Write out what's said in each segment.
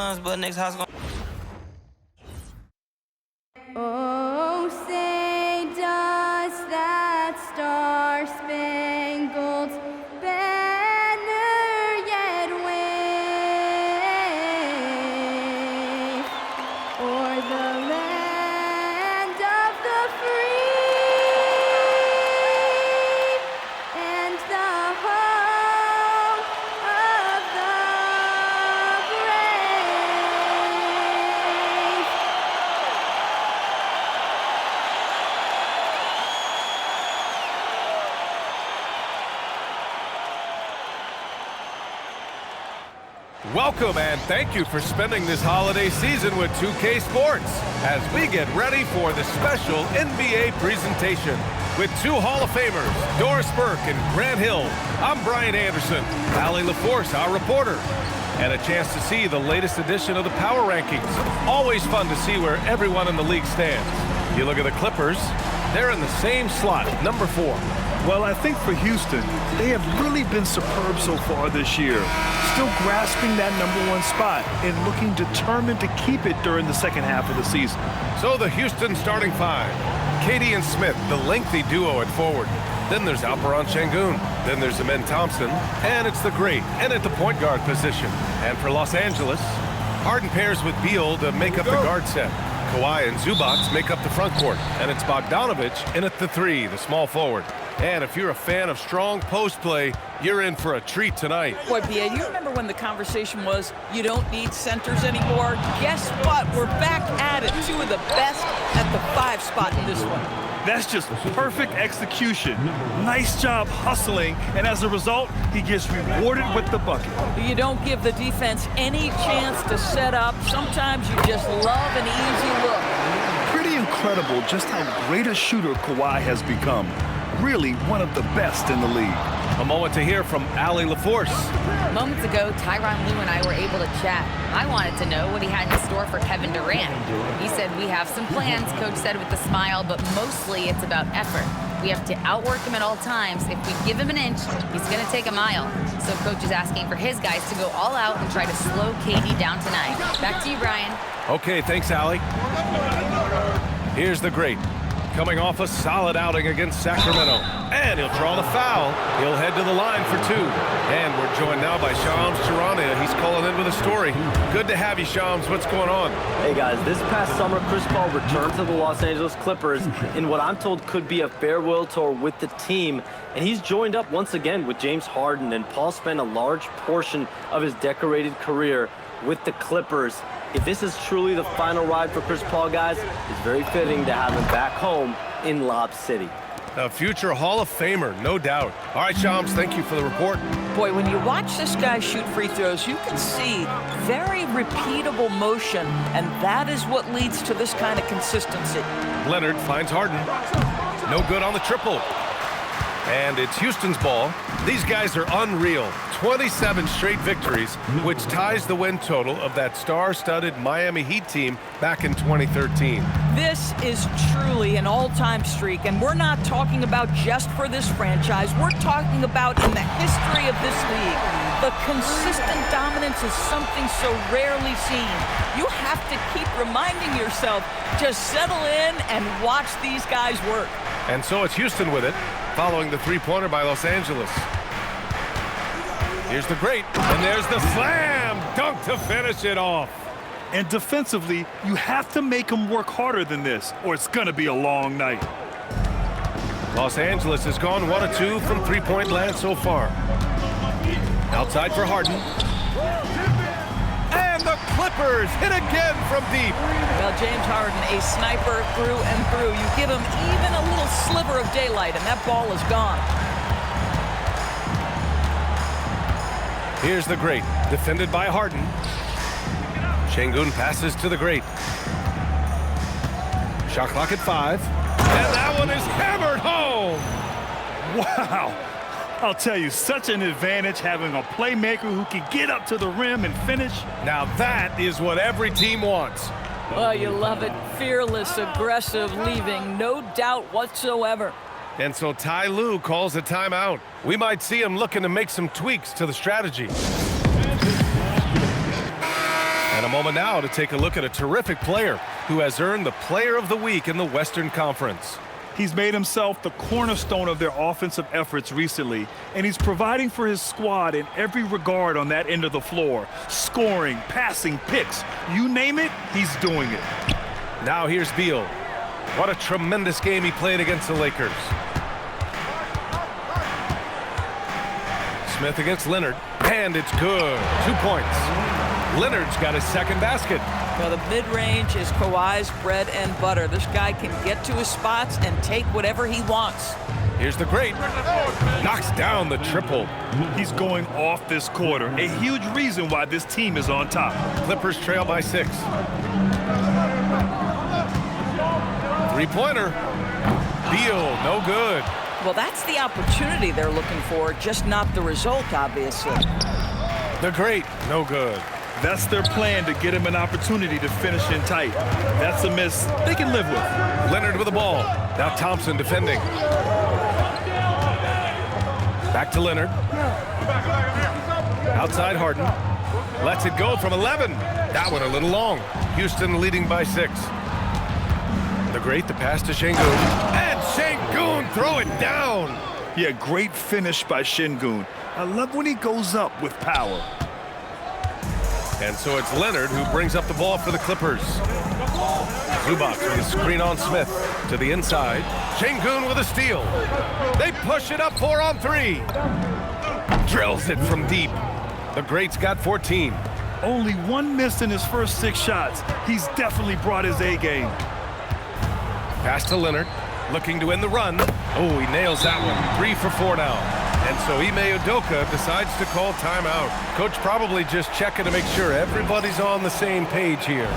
guns, but next house gonna. Oh, say does that star-spangled banner yet wave o'er the land of the free and the home of the brave? Welcome and thank you for spending this holiday season with 2K Sports as we get ready for the special NBA presentation. With two Hall of Famers, Doris Burke and Grant Hill, I'm Brian Anderson, Allie LaForce, our reporter, and a chance to see the latest edition of the Power Rankings. Always fun to see where everyone in the league stands. You look at the Clippers, they're in the same slot, number 4. Well, I think for Houston, they have really been superb so far this year. Still grasping that #1 spot and looking determined to keep it during the second half of the season. So the Houston starting 5. Katie and Smith, the lengthy duo at forward. Then there's Alperon Şengün. Then there's Amen Thompson. And it's the great and at the point guard position. And for Los Angeles, Harden pairs with Beal to make up the guard set. Kawhi and Zubac make up the front court. And it's Bogdanovic in at the 3, the small forward. And if you're a fan of strong post play, you're in for a treat tonight. Boy, Bia, you remember when the conversation was, you don't need centers anymore? Guess what? We're back at it. 2 of the best at the 5 spot in this one. That's just perfect execution. Nice job hustling, and as a result, he gets rewarded with the bucket. You don't give the defense any chance to set up. Sometimes you just love an easy look. Pretty incredible just how great a shooter Kawhi has become. Really one of the best in the league. A moment to hear from Allie LaForce. Moments ago, Tyronn Lue and I were able to chat. I wanted to know what he had in store for Kevin Durant. He said, we have some plans, Coach said with a smile, but mostly it's about effort. We have to outwork him at all times. If we give him an inch, he's going to take a mile. So Coach is asking for his guys to go all out and try to slow KD down tonight. Back to you, Brian. Okay, thanks, Allie. Here's the great. Coming off a solid outing against Sacramento. And he'll draw the foul. He'll head to the line for 2. And we're joined now by Shams Charania. He's calling in with a story. Good to have you, Shams. What's going on? Hey, guys. This past summer, Chris Paul returned to the Los Angeles Clippers in what I'm told could be a farewell tour with the team. And he's joined up once again with James Harden. And Paul spent a large portion of his decorated career with the Clippers. If this is truly the final ride for Chris Paul, guys, it's very fitting to have him back home in Lob City. A future Hall of Famer, no doubt. All right, Shams, thank you for the report. Boy, when you watch this guy shoot free throws, you can see very repeatable motion, and that is what leads to this kind of consistency. Leonard finds Harden. No good on the triple. And it's Houston's ball. These guys are unreal. 27 straight victories, which ties the win total of that star-studded Miami Heat team back in 2013. This is truly an all-time streak, and we're not talking about just for this franchise. We're talking about in the history of this league. The consistent dominance is something so rarely seen. You have to keep reminding yourself, just settle in and watch these guys work. And so it's Houston with it, following the three-pointer by Los Angeles. Here's the great, and there's the slam dunk to finish it off. And defensively, you have to make him work harder than this, or it's going to be a long night. Los Angeles has gone 1 of 2 from three-point land so far. Outside for Harden. And the Clippers hit again from deep. Well, James Harden, a sniper through and through. You give him even a little sliver of daylight, and that ball is gone. Here's the great, defended by Harden. Şengün passes to the great. Shot clock at 5. And that one is hammered home. Wow. I'll tell you, such an advantage having a playmaker who can get up to the rim and finish. Now that is what every team wants. Oh, you love it. Fearless, aggressive, leaving, no doubt whatsoever. And so Ty Lue calls a timeout. We might see him looking to make some tweaks to the strategy. And a moment now to take a look at a terrific player who has earned the Player of the Week in the Western Conference. He's made himself the cornerstone of their offensive efforts recently, and he's providing for his squad in every regard on that end of the floor. Scoring, passing, picks, you name it, he's doing it. Now here's Beal. What a tremendous game he played against the Lakers. Smith against Leonard, and it's good. 2 points. Leonard's got his second basket. Well, the mid-range is Kawhi's bread and butter. This guy can get to his spots and take whatever he wants. Here's the great. Knocks down the triple. He's going off this quarter, a huge reason why this team is on top. Clippers trail by 6. Three-pointer. Beal, no good. Well, that's the opportunity they're looking for, just not the result, obviously. The great, no good. That's their plan, to get him an opportunity to finish in tight. That's a miss they can live with. Leonard with the ball. Now Thompson defending. Back to Leonard. Outside Harden. Lets it go from 11. That one a little long. Houston leading by 6. The great, the pass to Şengün. And Şengün throw it down. Yeah, great finish by Şengün. I love when he goes up with power. And so it's Leonard who brings up the ball for the Clippers. Zubac with a screen on Smith to the inside. Şengün with a steal. They push it up 4-on-3. Drills it from deep. The great's got 14. Only one miss in his first 6 shots. He's definitely brought his A game. Pass to Leonard, looking to end the run. Oh, he nails that one. 3 for 4 now. And so Ime Udoka decides to call timeout. Coach probably just checking to make sure everybody's on the same page here.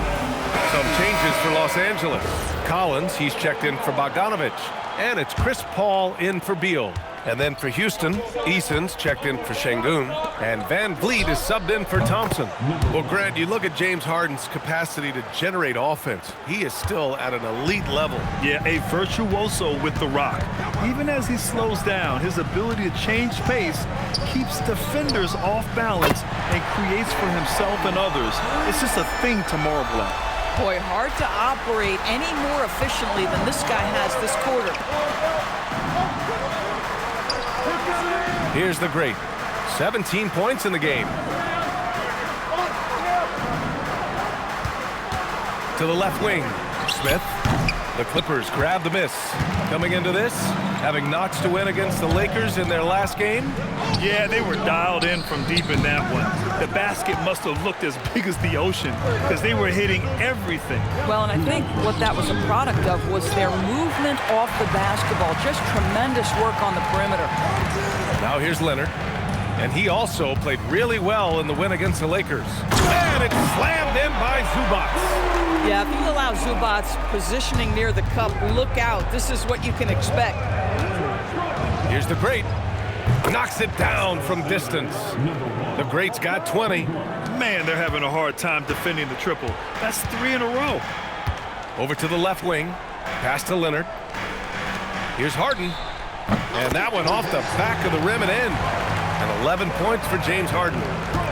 Some changes for Los Angeles. Collins, he's checked in for Bogdanovich. And it's Chris Paul in for Beal. And then for Houston, Eason's checked in for Şengün. And Van Vliet is subbed in for Thompson. Well, Grant, you look at James Harden's capacity to generate offense. He is still at an elite level. Yeah, a virtuoso with the rock. Even as he slows down, his ability to change pace keeps defenders off balance and creates for himself and others. It's just a thing to marvel at. Boy, hard to operate any more efficiently than this guy has this quarter. Here's the great. 17 points in the game. To the left wing, Smith. The Clippers grab the miss. Coming into this, having notched to win against the Lakers in their last game. Yeah, they were dialed in from deep in that one. The basket must have looked as big as the ocean because they were hitting everything. Well, and I think what that was a product of was their movement off the basketball. Just tremendous work on the perimeter. Now here's Leonard. And he also played really well in the win against the Lakers. And it's slammed in by Zubac. Yeah, if you allow Zubac's positioning near the cup, look out. This is what you can expect. Here's the great. Knocks it down from distance. The great's got 20. Man, they're having a hard time defending the triple. That's 3 in a row. Over to the left wing. Pass to Leonard. Here's Harden. And that one off the back of the rim and in. And 11 points for James Harden.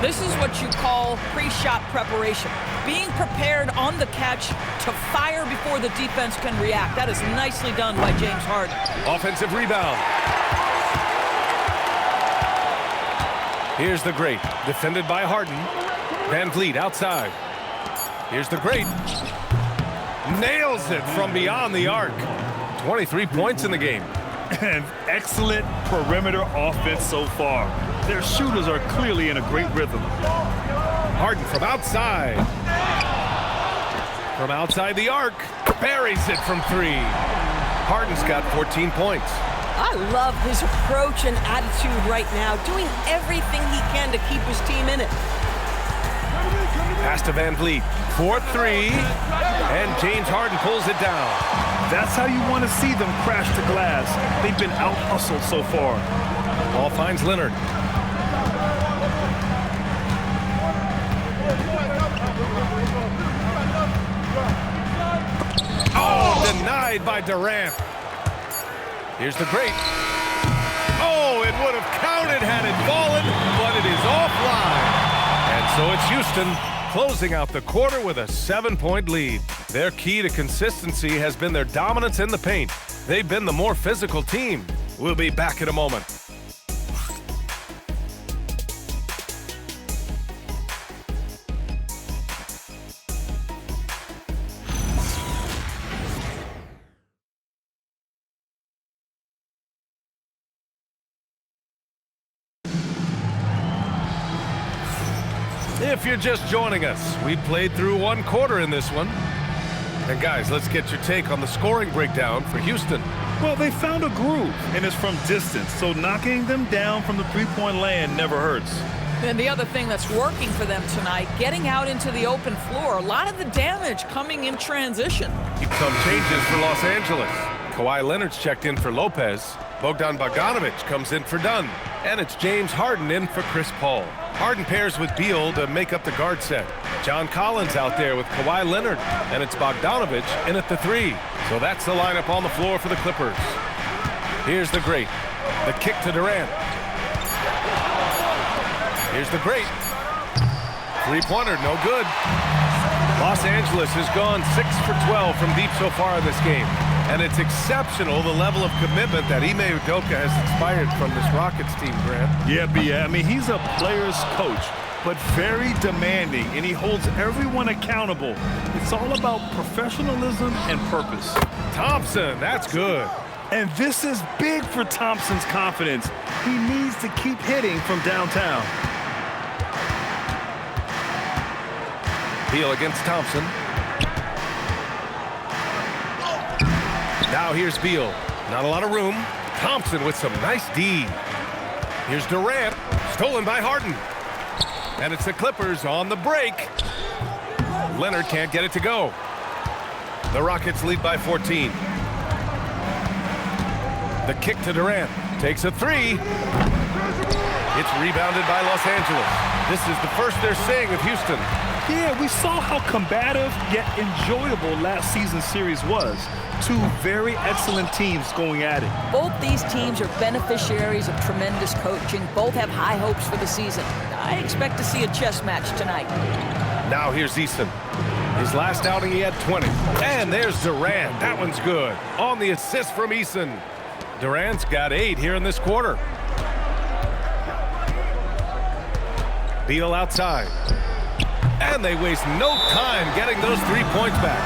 This is what you call pre-shot preparation. Being prepared on the catch to fire before the defense can react. That is nicely done by James Harden. Offensive rebound. Here's the great. Defended by Harden. Van Vliet outside. Here's the great. Nails it from beyond the arc. 23 points in the game. And excellent perimeter offense so far. Their shooters are clearly in a great rhythm. Harden from outside. From outside the arc. Buries it from 3. Harden's got 14 points. I love his approach and attitude right now, doing everything he can to keep his team in it. Pass to Van Vliet. 4-3. And James Harden pulls it down. That's how you want to see them crash to glass. They've been out-hustled so far. Ball finds Leonard. Oh, denied by Durant. Here's the great. Oh, it would have counted had it fallen, but it is offline. And so it's Houston closing out the quarter with a 7-point lead. Their key to consistency has been their dominance in the paint. They've been the more physical team. We'll be back in a moment. If you're just joining us, we played through one quarter in this one. And guys, let's get your take on the scoring breakdown for Houston. Well, they found a groove, and it's from distance, so knocking them down from the three-point land never hurts. And the other thing that's working for them tonight, getting out into the open floor. A lot of the damage coming in transition. Some changes for Los Angeles. Kawhi Leonard's checked in for Lopez. Bogdan Bogdanovic comes in for Dunn. And it's James Harden in for Chris Paul. Harden pairs with Beal to make up the guard set. John Collins out there with Kawhi Leonard. And it's Bogdanovic in at the 3. So that's the lineup on the floor for the Clippers. Here's the great. The kick to Durant. Here's the great. Three-pointer, no good. Los Angeles has gone 6 for 12 from deep so far in this game. And it's exceptional the level of commitment that Ime Udoka has inspired from this Rockets team, Grant. Yeah, I mean, he's a player's coach, but very demanding, and he holds everyone accountable. It's all about professionalism and purpose. Thompson, that's good. And this is big for Thompson's confidence. He needs to keep hitting from downtown. Beal against Thompson. Now here's Beal. Not a lot of room. Thompson with some nice D. Here's Durant. Stolen by Harden. And it's the Clippers on the break. Leonard can't get it to go. The Rockets lead by 14. The kick to Durant. Takes a 3. It's rebounded by Los Angeles. This is the first they're seeing of Houston. Yeah, we saw how combative yet enjoyable last season's series was. Two very excellent teams going at it. Both these teams are beneficiaries of tremendous coaching. Both have high hopes for the season. I expect to see a chess match tonight. Now here's Eason. His last outing, he had 20. And there's Durant. That one's good. On the assist from Eason. Durant's got 8 here in this quarter. Beal outside. And they waste no time getting those 3 points back.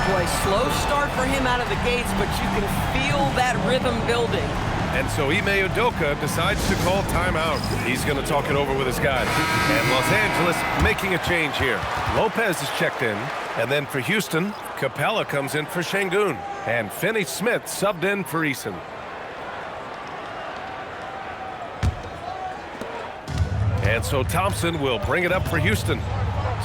Boy, slow start for him out of the gates, but you can feel that rhythm building. And so Ime Udoka decides to call timeout. He's going to talk it over with his guys. And Los Angeles making a change here. Lopez is checked in. And then for Houston, Capella comes in for Şengün. And Finney Smith subbed in for Eason. And so Thompson will bring it up for Houston.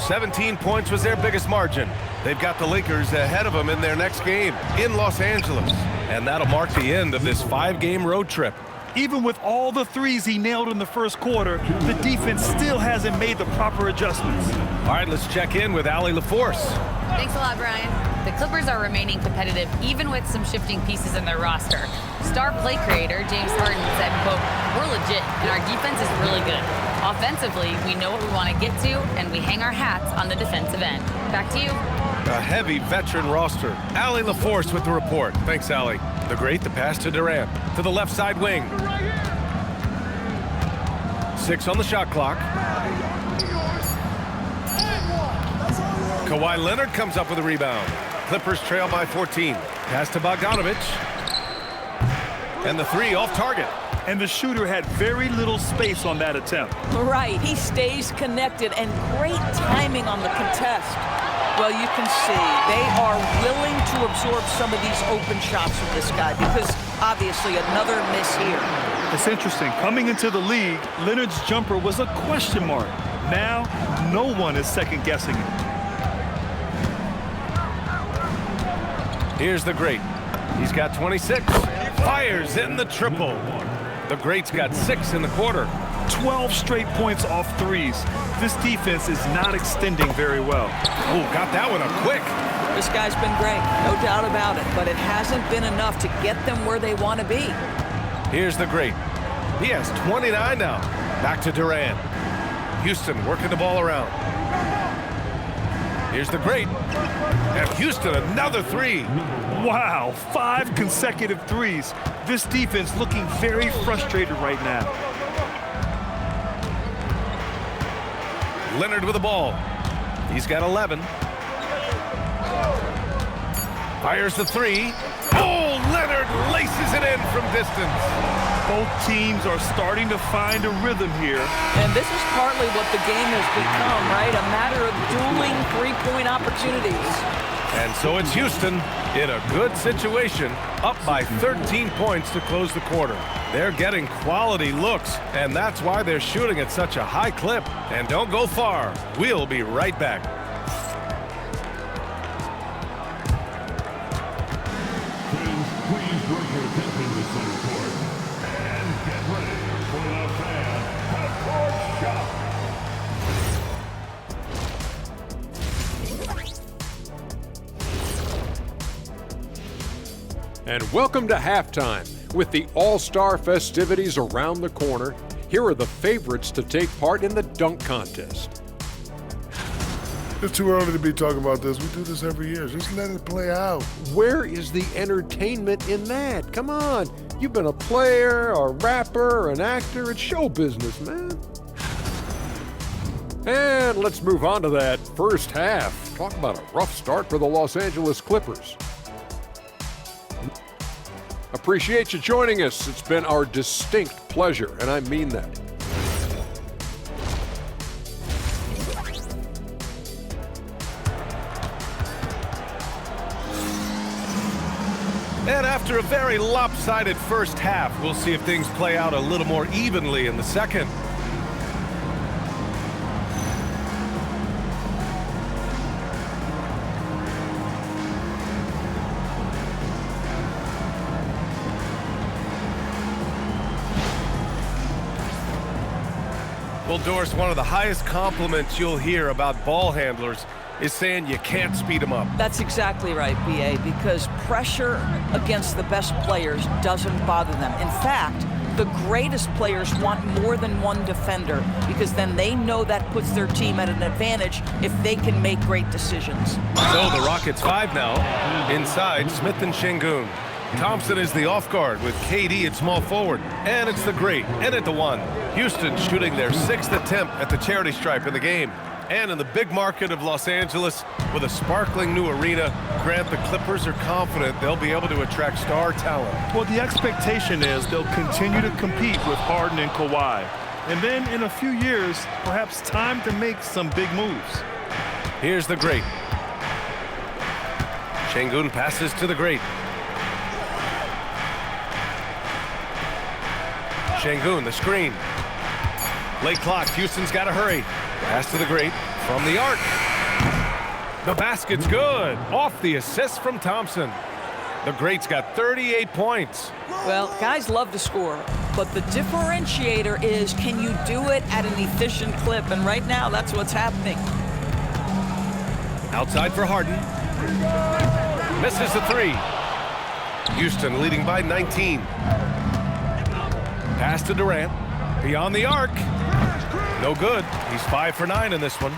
17 points was their biggest margin. They've got the Lakers ahead of them in their next game in Los Angeles. And that'll mark the end of this 5-game road trip. Even with all the threes he nailed in the first quarter, the defense still hasn't made the proper adjustments. All right, let's check in with Allie LaForce. Thanks a lot, Brian. The Clippers are remaining competitive even with some shifting pieces in their roster. Star play creator James Harden said, quote, "We're legit and our defense is really good. Offensively, we know what we want to get to and we hang our hats on the defensive end." Back to you. A heavy veteran roster. Allie LaForce with the report. Thanks, Allie. The great, the pass to Durant. To the left side wing. 6 on the shot clock. Kawhi Leonard comes up with a rebound. Clippers trail by 14. Pass to Bogdanovic. And the 3 off target. And the shooter had very little space on that attempt. Right, he stays connected and great timing on the contest. Well, you can see they are willing to absorb some of these open shots from this guy because obviously another miss here. It's interesting. Coming into the league, Leonard's jumper was a question mark. Now, no one is second-guessing it. Here's the great. He's got 26. Fires in the triple. The great's got 6 in the quarter. 12 straight points off threes. This defense is not extending very well. Oh, got that one up quick. This guy's been great, no doubt about it, but it hasn't been enough to get them where they want to be. Here's the great. He has 29 now. Back to Durant. Houston working the ball around. Here's the great. And Houston, another three. Wow, 5 consecutive threes. This defense looking very frustrated right now. Leonard with the ball. He's got 11. Fires the three. Oh, Leonard laces it in from distance. Both teams are starting to find a rhythm here. And this is partly what the game has become, right? A matter of dueling three-point opportunities. And so it's Houston in a good situation, up by 13 points to close the quarter. They're getting quality looks, and that's why they're shooting at such a high clip. And don't go far. We'll be right back. Please direct your attention to center court and get ready for the fan half-court shot. And welcome to halftime. With the All-Star festivities around the corner, here are the favorites to take part in the dunk contest. It's too early to be talking about this. We do this every year. Just let it play out. Where is the entertainment in that? Come on. You've been a player, a rapper, an actor. It's show business, man. And let's move on to that first half. Talk about a rough start for the Los Angeles Clippers. Appreciate you joining us. It's been our distinct pleasure, and I mean that. And after a very lopsided first half, we'll see if things play out a little more evenly in the second. Well, Doris, one of the highest compliments you'll hear about ball handlers is saying you can't speed them up. That's exactly right, B.A., because pressure against the best players doesn't bother them. In fact, the greatest players want more than one defender because then they know that puts their team at an advantage if they can make great decisions. So the Rockets 5 now. Inside, Smith and Şengün. Thompson is the off guard with KD at small forward. And it's the great, and at the 1. Houston shooting their 6th attempt at the charity stripe in the game. And in the big market of Los Angeles, with a sparkling new arena, Grant, the Clippers are confident they'll be able to attract star talent. Well, the expectation is they'll continue to compete with Harden and Kawhi. And then in a few years, perhaps time to make some big moves. Here's the great. Şengün passes to the great. Şengün, the screen. Late clock, Houston's got to hurry. Pass to the great from the arc. The basket's good. Off the assist from Thompson. The great's got 38 points. Well, guys love to score, but the differentiator is, can you do it at an efficient clip? And right now, that's what's happening. Outside for Harden. Misses the three. Houston leading by 19. Pass to Durant. Beyond the arc. No good. He's 5 for 9 in this one.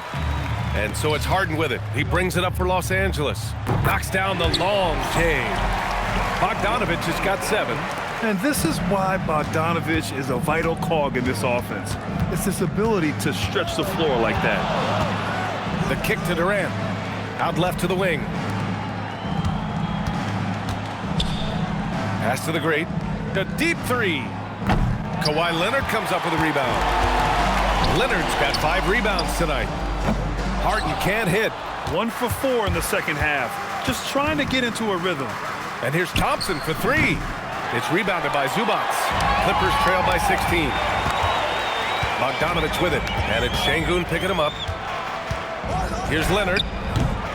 And so it's Harden with it. He brings it up for Los Angeles. Knocks down the long J. Bogdanovich has got 7. And this is why Bogdanovich is a vital cog in this offense. It's his ability to stretch the floor like that. The kick to Durant. Out left to the wing. Pass to the great. The deep three. Kawhi Leonard comes up with a rebound. Leonard's got 5 rebounds tonight. Harden can't hit. 1 for 4 in the second half. Just trying to get into a rhythm. And here's Thompson for 3. It's rebounded by Zubac. Clippers trail by 16. Bogdanovich with it. And it's Şengün picking him up. Here's Leonard.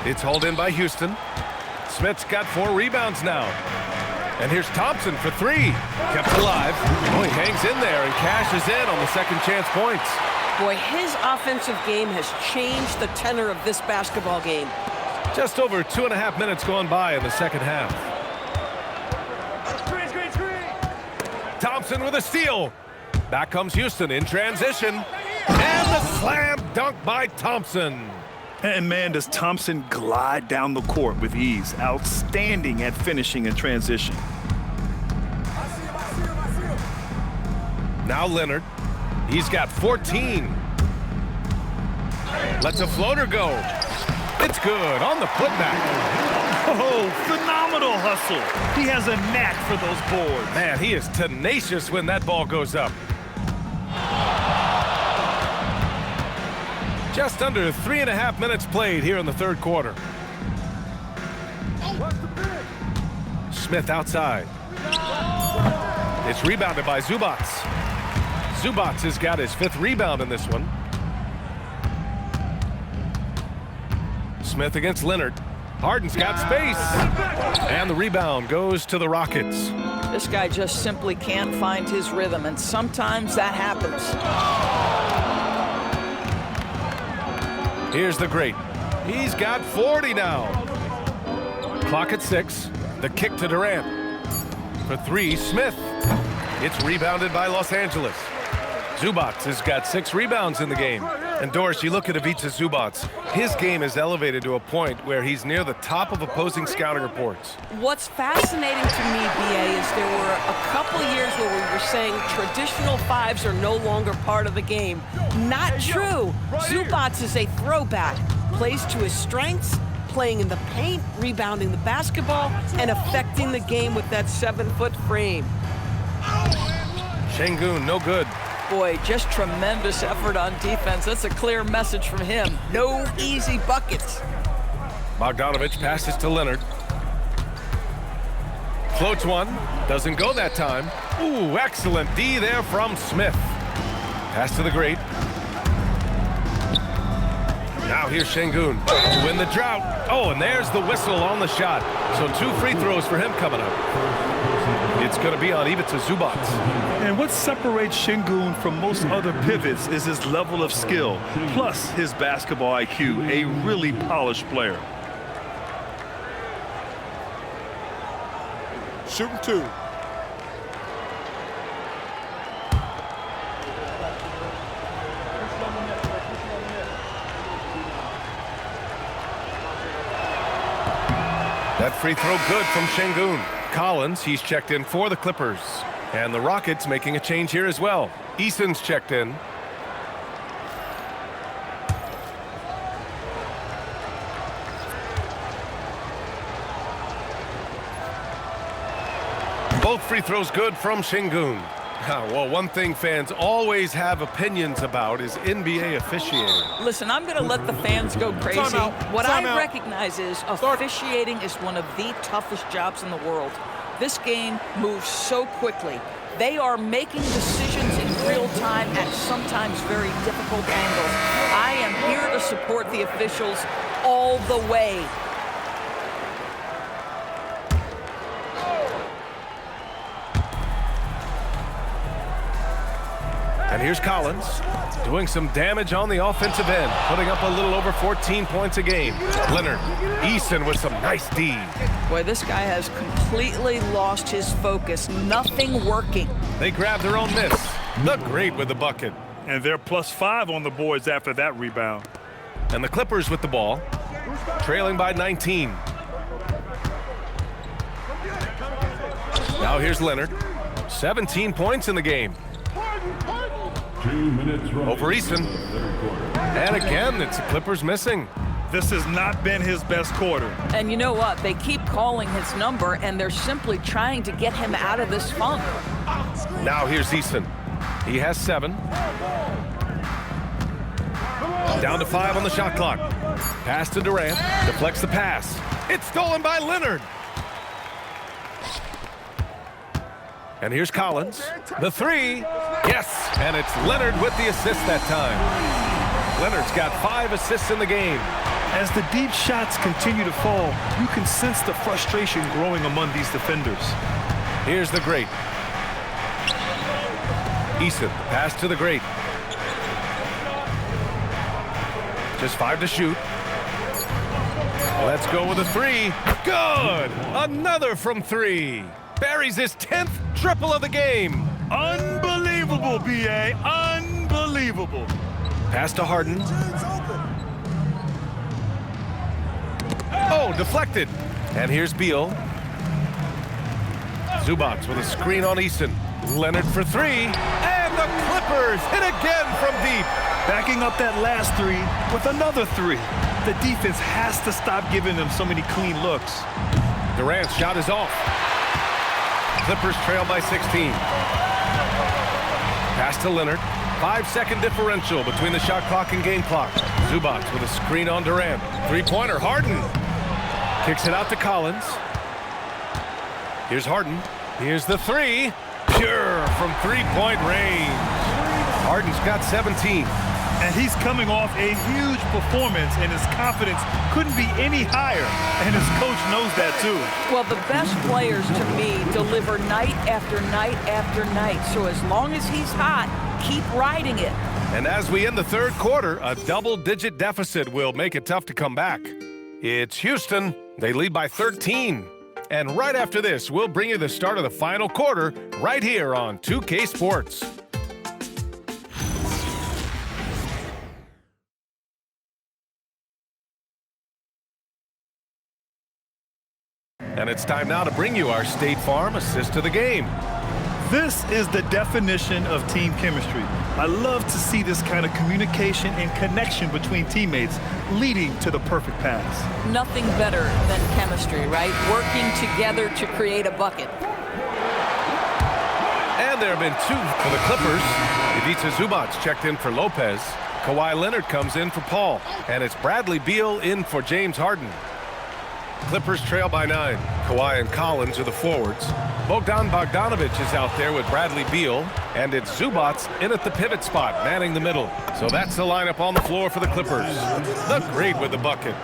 It's hauled in by Houston. Smith's got 4 rebounds now. And here's Thompson for 3. Kept alive. Oh, he hangs in there and cashes in on the second chance points. Boy, his offensive game has changed the tenor of this basketball game. Just over 2.5 minutes gone by in the second half. Thompson with a steal. Back comes Houston in transition. And the slam dunk by Thompson. And man, does Thompson glide down the court with ease. Outstanding at finishing in transition. Now Leonard. He's got 14. Lets a floater go. It's good on the putback. Oh, phenomenal hustle. He has a knack for those boards. Man, he is tenacious when that ball goes up. Just under 3.5 minutes played here in the third quarter. Smith outside. It's rebounded by Zubac. Zubac has got his 5th rebound in this one. Smith against Leonard. Harden's got space. And the rebound goes to the Rockets. This guy just simply can't find his rhythm, and sometimes that happens. Here's the great. He's got 40 now. Clock at 6. The kick to Durant. For 3, Smith. It's rebounded by Los Angeles. Zubac has got 6 rebounds in the game. And Doris, you look at Ivica Zubac, his game is elevated to a point where he's near the top of opposing scouting reports. What's fascinating to me, BA, is there were a couple years where we were saying traditional 5s are no longer part of the game. Not true. Zubac is a throwback. Plays to his strengths, playing in the paint, rebounding the basketball, and affecting the game with that 7-foot frame. Şengün, no good. Boy, just tremendous effort on defense. That's a clear message from him. No easy buckets. Bogdanović passes to Leonard. Floats one. Doesn't go that time. Ooh, excellent D there from Smith. Pass to the great. Now here's Şengün to win the drought. Oh, and there's the whistle on the shot. So 2 free throws for him coming up. It's going to be on Ivica Zubac. And what separates Şengün from most other pivots is his level of skill, plus his basketball IQ, a really polished player. Shooting 2. That free throw good from Şengün. Collins, he's checked in for the Clippers. And the Rockets making a change here as well. Eason's checked in. Both free throws good from Şengün. Well, one thing fans always have opinions about is NBA officiating. Listen, I'm going to let the fans go crazy. What I recognize is officiating is one of the toughest jobs in the world. This game moves so quickly. They are making decisions in real time at sometimes very difficult angles. I am here to support the officials all the way. And here's Collins doing some damage on the offensive end, putting up a little over 14 points a game. Leonard, Eason with some nice D. Boy, this guy has completely lost his focus. Nothing working. They grab their own miss. The great with the bucket. And they're +5 on the boards after that rebound. And the Clippers with the ball, trailing by 19. Now here's Leonard. 17 points in the game. 2 minutes Over Eason. And again, it's the Clippers missing. This has not been his best quarter. And you know what? They keep calling his number, and they're simply trying to get him out of this funk. Now here's Eason. He has 7. Down to 5 on the shot clock. Pass to Durant. Deflects the pass. It's stolen by Leonard. And here's Collins. The 3. Yes, and it's Leonard with the assist that time. Leonard's got 5 assists in the game. As the deep shots continue to fall, you can sense the frustration growing among these defenders. Here's the great. Eason, pass to the great. Just 5 to shoot. Let's go with a 3. Good! Another from 3. Buries his 10th triple of the game. Unbelievable, B.A. Unbelievable. Pass to Harden. Oh, deflected. And here's Beal. Zubac with a screen on Easton. Leonard for three. And the Clippers hit again from deep. Backing up that last three with another three. The defense has to stop giving them so many clean looks. Durant's shot is off. Clippers trail by 16. Pass to Leonard. 5-second differential between the shot clock and game clock. Zubac with a screen on Durant. Three-pointer, Harden. Kicks it out to Collins. Here's Harden. Here's the three. Pure from three-point range. Harden's got 17. And he's coming off a huge performance, and his confidence couldn't be any higher. And his coach knows that, too. Well, the best players, to me, deliver night after night after night. So as long as he's hot, keep riding it. And as we end the third quarter, a double-digit deficit will make it tough to come back. It's Houston. They lead by 13. And right after this, we'll bring you the start of the final quarter right here on 2K Sports. And it's time now to bring you our State Farm assist to the game. This is the definition of team chemistry. I love to see this kind of communication and connection between teammates leading to the perfect pass. Nothing better than chemistry, right? Working together to create a bucket. And there have been two for the Clippers. Ivica Zubac checked in for Lopez. Kawhi Leonard comes in for Paul. And it's Bradley Beal in for James Harden. Clippers trail by 9. Kawhi and Collins are the forwards. Bogdan Bogdanovic is out there with Bradley Beal. And it's Zubac in at the pivot spot, manning the middle. So that's the lineup on the floor for the Clippers. The great with the bucket.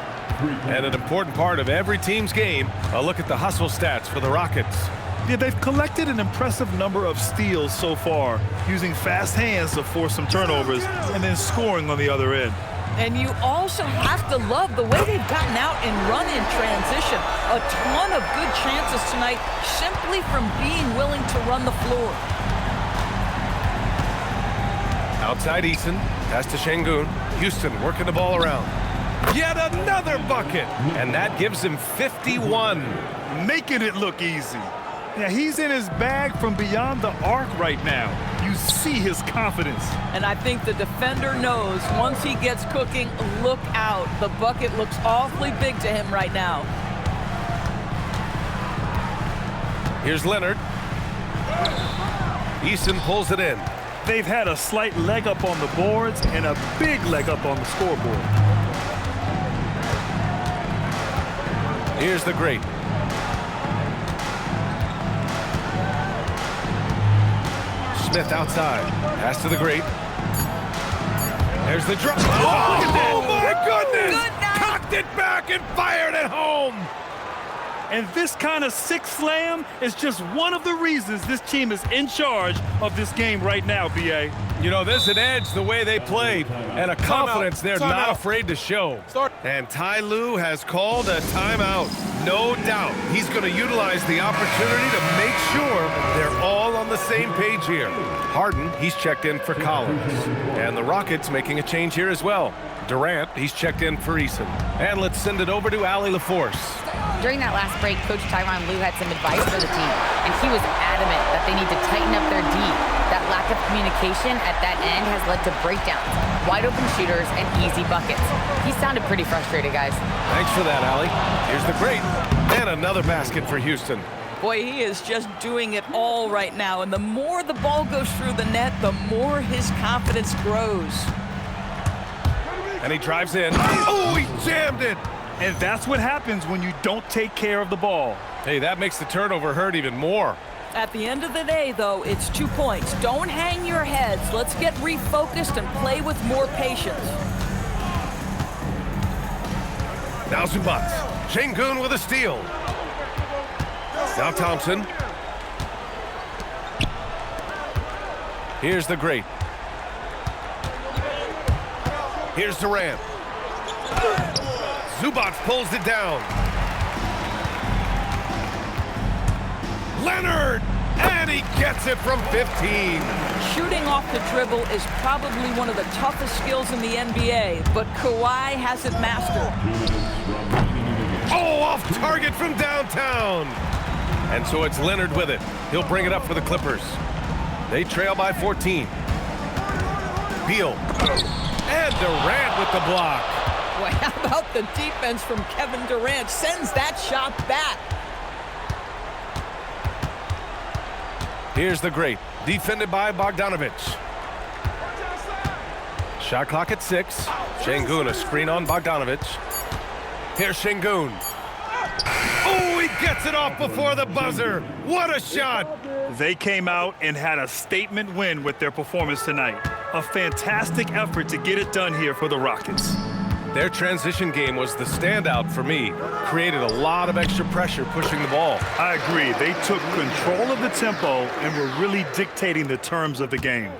And an important part of every team's game, a look at the hustle stats for the Rockets. Yeah, they've collected an impressive number of steals so far, using fast hands to force some turnovers and then scoring on the other end. And you also have to love the way they've gotten out and run in transition. A ton of good chances tonight simply from being willing to run the floor. Outside Eason, pass to Şengün. Houston working the ball around. Yet another bucket, and that gives him 51. Making it look easy. Yeah, he's in his bag from beyond the arc right now. You see his confidence. And I think the defender knows once he gets cooking, look out. The bucket looks awfully big to him right now. Here's Leonard. Eason pulls it in. They've had a slight leg up on the boards and a big leg up on the scoreboard. Here's the great. Smith outside. Pass to the great. There's the drop. Oh my goodness! Good night. Cocked it back and fired it home. And this kind of six slam is just one of the reasons this team is in charge of this game right now, B.A. You know, there's an edge the way they play and a confidence they're not afraid to show. And Ty Lue has called a timeout. No doubt he's going to utilize the opportunity to make sure they're all on the same page here. Harden, he's checked in for Collins. And the Rockets making a change here as well. Durant, he's checked in for Eason. And let's send it over to Allie LaForce. During that last break, Coach Tyronn Lue had some advice for the team, and he was adamant that they need to tighten up their D. That lack of communication at that end has led to breakdowns, wide open shooters, and easy buckets. He sounded pretty frustrated, guys. Thanks for that, Allie. Here's the great. And another basket for Houston. Boy, he is just doing it all right now. And the more the ball goes through the net, the more his confidence grows. And he drives in. Oh, he jammed it. And that's what happens when you don't take care of the ball. Hey, that makes the turnover hurt even more. At the end of the day, though, it's 2 points. Don't hang your heads. Let's get refocused and play with more patience. Now Zubac. Şengün with a steal. Now Thompson. Here's the great. Here's Durant. Zubac pulls it down. Leonard! And he gets it from 15. Shooting off the dribble is probably one of the toughest skills in the NBA, but Kawhi has it mastered. Oh, Off target from downtown. And so it's Leonard with it. He'll bring it up for the Clippers. They trail by 14. Beal. And Durant with the block. Well, how about the defense from Kevin Durant? Sends that shot back. Here's the great. Defended by Bogdanovic. Shot clock at 6. Şengün, a screen on Bogdanovic. Here's Şengün. Oh, he gets it off before the buzzer. What a shot. They came out and had a statement win with their performance tonight. A fantastic effort to get it done here for the Rockets. Their transition game was the standout for me. Created a lot of extra pressure pushing the ball. I agree. They took control of the tempo and were really dictating the terms of the game.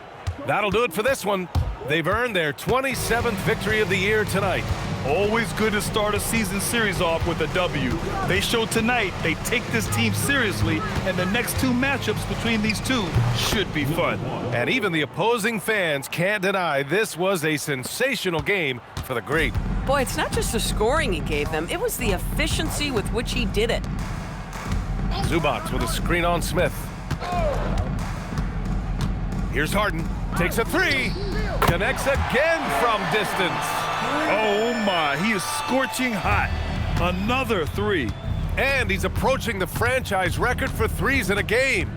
That'll do it for this one. They've earned their 27th victory of the year tonight. Always good to start a season series off with a W. They showed tonight they take this team seriously, and the next 2 matchups between these two should be fun. And even the opposing fans can't deny this was a sensational game for the great. Boy, it's not just the scoring he gave them, it was the efficiency with which he did it. Zubac with a screen on Smith. Here's Harden. Takes a 3. Connects again from distance. Oh my, he is scorching hot. Another 3. And he's approaching the franchise record for 3s in a game.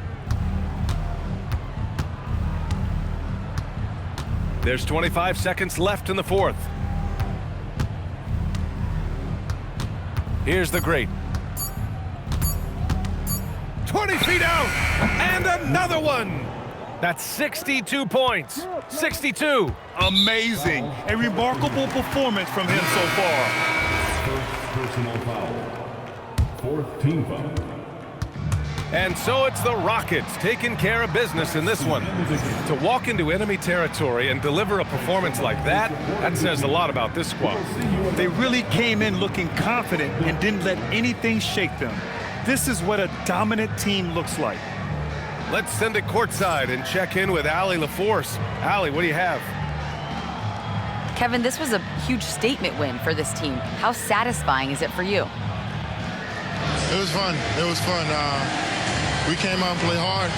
There's 25 seconds left in the 4th. Here's the great. 20 feet out, and another one. That's 62 points. 62. Amazing. A remarkable performance from him so far. First personal foul. 4th team foul. And so it's the Rockets taking care of business in this one. To walk into enemy territory and deliver a performance like that says a lot about this squad. They really came in looking confident and didn't let anything shake them. This is what a dominant team looks like. Let's send it courtside and check in with Allie LaForce. Allie, what do you have? Kevin, this was a huge statement win for this team. How satisfying is it for you? It was fun. It was fun. We came out and played hard.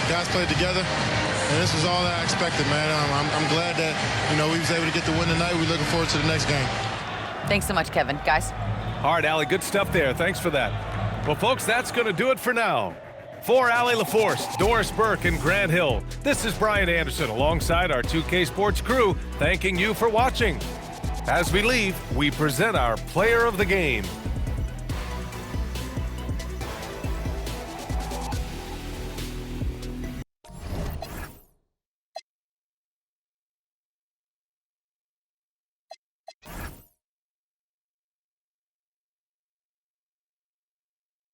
Guys played together, and this was all that I expected, man. I'm glad that, we was able to get the win tonight. We're looking forward to the next game. Thanks so much, Kevin. Guys? All right, Allie, good stuff there. Thanks for that. Well, folks, that's going to do it for now. For Allie LaForce, Doris Burke, and Grant Hill, this is Brian Anderson alongside our 2K Sports crew, thanking you for watching. As we leave, we present our player of the game.